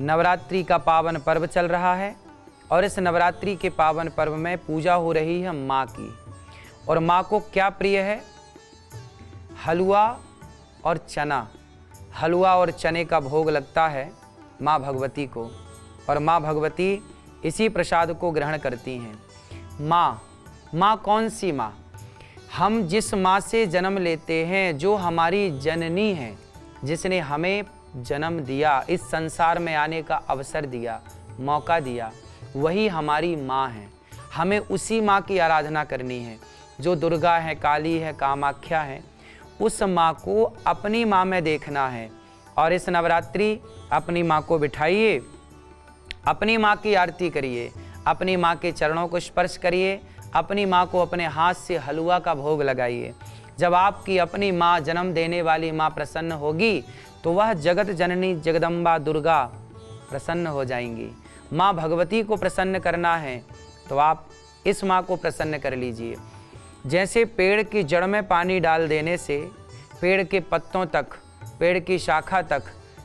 नवरात्रि का पावन पर्व चल रहा है और इस नवरात्रि के पावन पर्व में पूजा हो रही है माँ की। और माँ को क्या प्रिय है? हलवा और चना। हलवा और चने का भोग लगता है माँ भगवती को और माँ भगवती इसी प्रसाद को ग्रहण करती हैं। माँ कौन सी माँ? हम जिस माँ से जन्म लेते हैं, जो हमारी जननी है, जिसने हमें जन्म दिया, इस संसार में आने का अवसर दिया, मौका दिया, वही हमारी माँ है। हमें उसी माँ की आराधना करनी है जो दुर्गा है, काली है, कामाख्या है। उस माँ को अपनी माँ में देखना है और इस नवरात्रि अपनी माँ को बिठाइए, अपनी माँ की आरती करिए, अपनी माँ के चरणों को स्पर्श करिए, अपनी माँ को अपने हाथ से हलवा का भोग लगाइए। जब आपकी अपनी माँ, जन्म देने वाली माँ प्रसन्न होगी तो वह जगत जननी जगदम्बा दुर्गा प्रसन्न हो जाएंगी। माँ भगवती को प्रसन्न करना है तो आप इस माँ को प्रसन्न कर लीजिए। जैसे पेड़ की जड़ में पानी डाल देने से पेड़ के पत्तों तक, पेड़ की शाखा तक,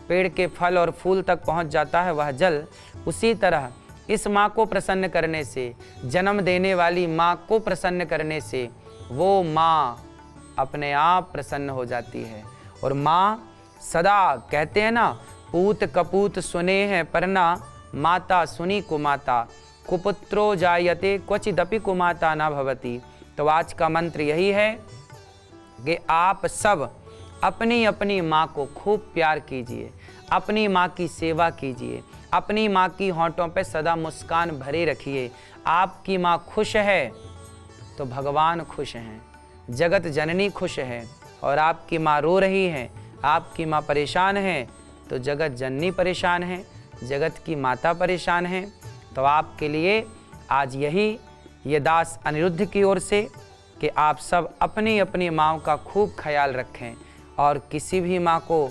पेड़ के फल और फूल तक पहुँच जाता है वह जल, उसी तरह इस माँ को प्रसन्न करने से, जन्म देने वाली माँ को प्रसन्न करने से वो माँ अपने आप प्रसन्न हो जाती है। और माँ सदा कहते हैं ना, पूत कपूत सुने हैं परना, माता सुनी कुमाता, कुपुत्रो जायते क्वचिदपि कुमाता न भवति। तो आज का मंत्र यही है कि आप सब अपनी अपनी माँ को खूब प्यार कीजिए, अपनी माँ की सेवा कीजिए, अपनी माँ की होंठों पे सदा मुस्कान भरे रखिए। आपकी माँ खुश है तो भगवान खुश हैं, जगत जननी खुश है। और आपकी माँ रो रही है, आपकी माँ परेशान है तो जगत जननी परेशान है, जगत की माता परेशान है। तो आपके लिए आज यही ये दास अनिरुद्ध की ओर से कि आप सब अपनी अपनी माँ का खूब ख्याल रखें और किसी भी माँ को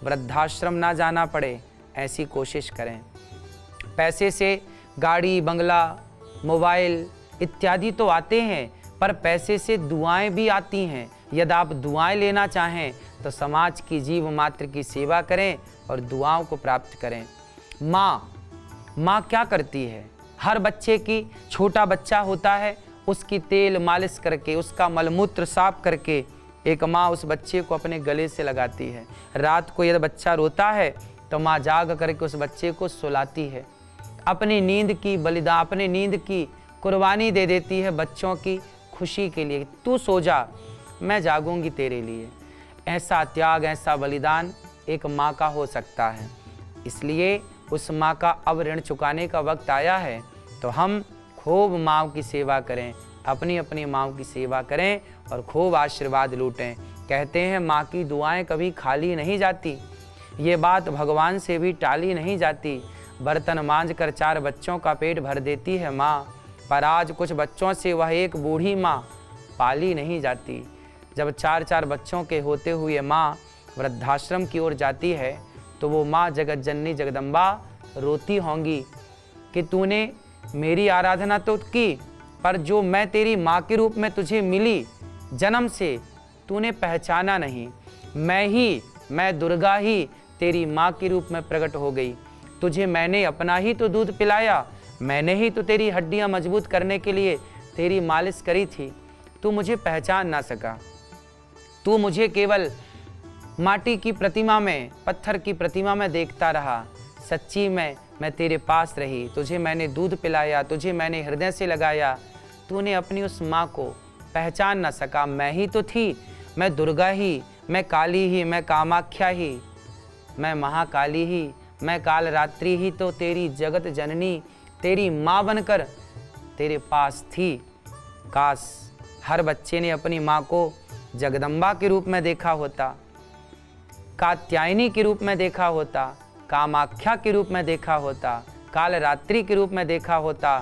वृद्धाश्रम ना जाना पड़े, ऐसी कोशिश करें। पैसे से गाड़ी, बंगला, मोबाइल इत्यादि तो आते हैं, पर पैसे से दुआएं भी आती हैं। यदि आप दुआएं लेना चाहें तो समाज की जीव मात्र की सेवा करें और दुआओं को प्राप्त करें। माँ क्या करती है? हर बच्चे की, छोटा बच्चा होता है, उसकी तेल मालिश करके, उसका मलमूत्र साफ करके एक माँ उस बच्चे को अपने गले से लगाती है। रात को यदि बच्चा रोता है तो माँ जाग करके उस बच्चे को सुलाती है। अपनी नींद की बलिदान, अपनी नींद की कुर्बानी दे देती है बच्चों की खुशी के लिए। तू सो जा, मैं जागूंगी तेरे लिए। ऐसा त्याग, ऐसा बलिदान एक माँ का हो सकता है। इसलिए उस माँ का अब ऋण चुकाने का वक्त आया है। तो हम खूब माँ की सेवा करें, अपनी अपनी माँ की सेवा करें और खूब आशीर्वाद लूटें। कहते हैं माँ की दुआएं कभी खाली नहीं जाती, ये बात भगवान से भी टाली नहीं जाती। बर्तन मांज कर 4 बच्चों का पेट भर देती है माँ, पर आज कुछ बच्चों से वह एक बूढ़ी माँ पाली नहीं जाती। जब 4-4 बच्चों के होते हुए माँ वृद्धाश्रम की ओर जाती है तो वो माँ जगत जननी जगदम्बा रोती होंगी कि तूने मेरी आराधना तो की, पर जो मैं तेरी माँ के रूप में तुझे मिली जन्म से, तूने पहचाना नहीं। मैं दुर्गा ही तेरी माँ के रूप में प्रकट हो गई। तुझे मैंने अपना ही तो दूध पिलाया, मैंने ही तो तेरी हड्डियाँ मजबूत करने के लिए तेरी मालिश करी थी। तू मुझे पहचान ना सका, तू मुझे केवल माटी की प्रतिमा में, पत्थर की प्रतिमा में देखता रहा। सच्ची में मैं तेरे पास रही, तुझे मैंने दूध पिलाया, तुझे मैंने हृदय से लगाया। तूने अपनी उस माँ को पहचान ना सका। मैं ही तो थी, मैं दुर्गा ही, मैं काली ही, मैं कामाख्या ही, मैं महाकाली ही, मैं कालरात्रि ही तो तेरी जगत जननी, तेरी माँ बनकर तेरे पास थी। काश हर बच्चे ने अपनी माँ को जगदम्बा के रूप में देखा होता, कात्यायनी के रूप में देखा होता, कामाख्या के रूप में देखा होता, कालरात्रि के रूप में देखा होता,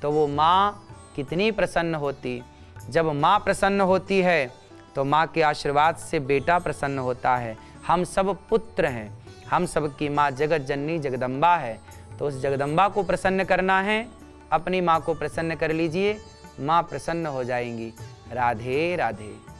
तो वो माँ कितनी प्रसन्न होती। जब माँ प्रसन्न होती है तो माँ के आशीर्वाद से बेटा प्रसन्न होता है। हम सब पुत्र हैं, हम सब की माँ जगत जननी जगदम्बा है। तो उस जगदम्बा को प्रसन्न करना है, अपनी माँ को प्रसन्न कर लीजिए, माँ प्रसन्न हो जाएंगी। राधे राधे।